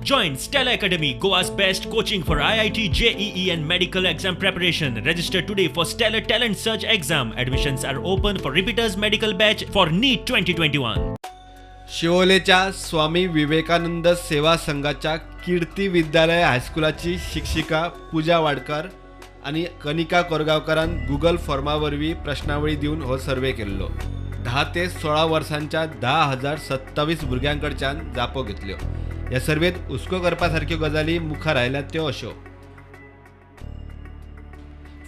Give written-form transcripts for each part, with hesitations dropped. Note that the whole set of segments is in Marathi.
Join Stella Academy, Goa's best coaching for IIT, JEE and medical exam preparation. Register today for Stellar Talent Search exam. Admissions are open for repeaters medical batch for NEET 2021. शिवोलेच्या Swami Vivekananda सेवा संघाच्या कीर्ती विद्यालय हायस्कुलाची शिक्षिका पूजा वाडकर आणि कनिका कोरगावकरान गुगल फॉर्मावरवी प्रश्नावळी दिवन हो सर्वे केल्लो. 10 ते 16 वर्सांच्या 10,027 भुरग्यांकडच्यान जापो घेतल्यो. ह्या सर्वेत हुस्को करपा सारक्यो गजाली मुखार आयल्यात त्यो अश्यो: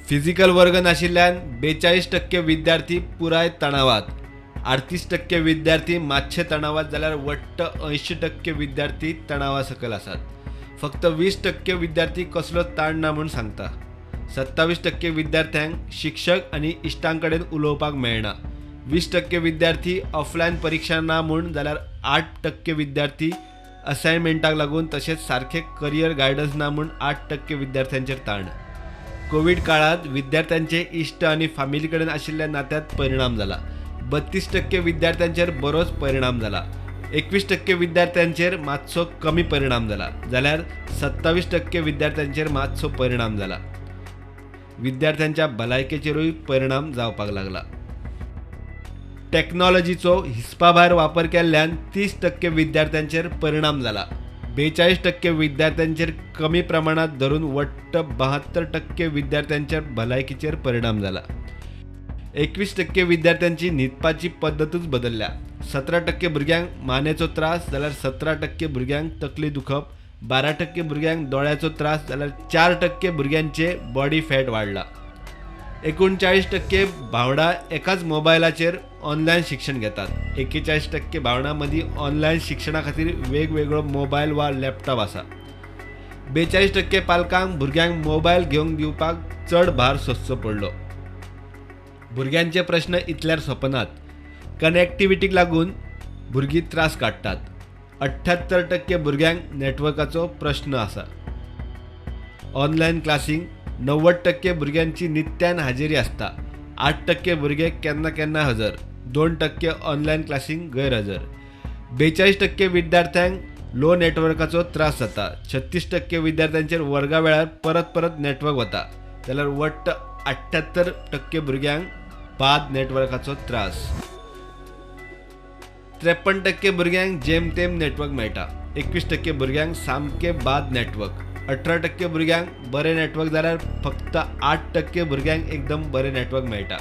फिजिकल वर्ग नाशिल्ल्यान 42% विद्यार्थी पुराय तणावात, 38% विद्यार्थी मातशे तणावात जाल्यार वट्ट 80% विद्यार्थी तणावा सकल आसात. फक्त 20% विद्यार्थी कसलो ताण ना म्हूण सांगता. 27% विद्यार्थ्यांक शिक्षक आनी इश्टां कडेन उलोवपाक मेळना. 20% विद्यार्थी ऑफलायन परीक्षा ना म्हूण जाल्यार 8% विद्यार्थी असायनमेंटाक लागून तशेंच सारखे करियर गायडन्स ना म्हूण 8% विद्यार्थ्यांचेर ताण. कोविड काळात विद्यार्थ्यांचे इश्ट आनी फामिली कडेन आशिल्ल्या नात्यांत परिणाम जाला. 32% विद्यार्थ्यांचेर बरोच परिणाम जाला. 21% विद्यार्थ्यांचेर मातसो कमी परिणाम जाला जाल्यार 27% विद्यार्थ्यांचेर मातसो परिणाम जाला. विद्यार्थ्यांच्या भलायकेचेरूय परिणाम जावपाक लागला. टॅक्नॉलॉजीचो हिसपा भायर वापर केल्ल्यान 30% विद्यार्थ्यांचेर परिणाम जाला. 42% विद्यार्थ्यांचेर कमी प्रमाणात धरून वट्ट 72% विद्यार्थ्यांच्या भलायकेचेर परिणाम जाला. 21% विद्यार्थ्यांची न्हिदपाची पद्दतूच बदलल्या. 17% भुरग्यांक मानेचो त्रास जाल्यार 17% भुरग्यांक तकली दुखप, 12% भुरग्यांक दोळ्याचो त्रास जाल्यार 4% भुरग्यांचे बॉडी फॅट वाडला. 39% भावंडां एकाच मोबायलाचेर ऑनलायन शिक्षण घेतात. 41% भावंडां मदीं ऑनलायन शिक्षणा खातीर वेगवेगळो मोबायल वा लॅपटॉप आसा. 42% पालकांक भुरग्यांक मोबायल घेवंक दिवपाक चड भार सोंसचो पडलो. भुरग्यांचे प्रश्न इतल्यार सोंपनात. कनेक्टिविटीक लागून भुरगीं त्रास काडटात. 78% भुरग्यांक नेटवर्काचो प्रश्न आसा. ऑनलायन क्लासींक 90% भुरग्यांची नित्यान हाजेरी आसता. 8% भुरगे केन्ना केन्ना हजर. 2% ऑनलायन क्लासींक गैरहजर. 42% विद्यार्थ्यांक लो नेटवर्काचो त्रास जाता. 36% विद्यार्थ्यांचेर वर्गा वेळार परत नेटवर्क वता जाल्यार वट्ट 78% भुरग्यांक बाद नेटवर्काचो त्रास. 53% भुरग्यांक जेमतेम नेटवर्क मेळटा. 21% भुरग्यांक सामके बाद नेटवर्क. 18% भुरग्यांक बरें नेटवर्क जाल्यार फक्त 8% भुरग्यांक एकदम बरें नेटवर्क मेळटा.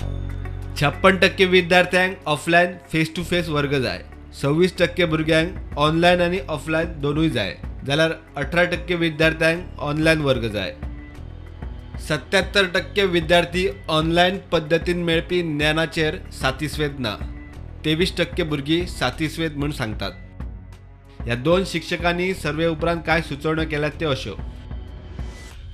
56% विद्यार्थ्यांक ऑफलायन फेस टू फेस वर्ग जाय. 26% भुरग्यांक ऑनलायन आनी ऑफलायन दोनूय जाय जाल्यार 18% विद्यार्थ्यांक ऑनलायन वर्ग जाय. 77% विद्यार्थी ऑनलायन पद्दतीन मेळपी ज्ञानाचेर सातिस्वेद ना. 23% भुरगीं सातिस्वेद म्हूण सांगतात. ह्या 2 शिक्षकांनी सर्वे उपरांत कांय सुचोवण्यो केल्यात त्यो अश्यो: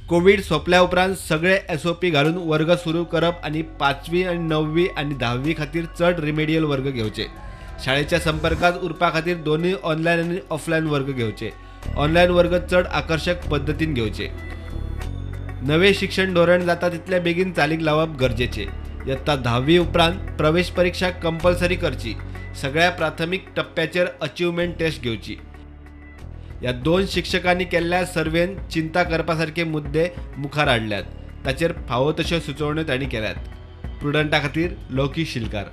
कोविड सोंपल्या उपरांत सगळे SOP घालून वर्ग सुरू करप आनी 5वी आनी 9वी आनी 10वी खातीर चड रिमेडियल वर्ग घेवचे. शाळेच्या संपर्कांत उरपा खातीर दोनूय ऑनलायन आनी ऑफलायन वर्ग घेवचे. ऑनलायन वर्ग चड आकर्शक पद्दतीन घेवचे. नवे शिक्षण धोरण जाता तितले बेगीन चालीक लावप गरजेचे. इयत्ता 10वी उपरांत प्रवेश परीक्षा कंपल्सरी करची. सगळ्या प्राथमीक टप्प्याचेर अचिव्हमेंट टेस्ट घेवची. ह्या 2 शिक्षकांनी केल्ल्या सर्वेन चिंता करपा सारके मुद्दे मुखार हाडल्यात. ताचेर फावो तश्यो सुचोवण्यो तांणी केल्यात. प्रुडंटा खातीर लौकीक शिलकार.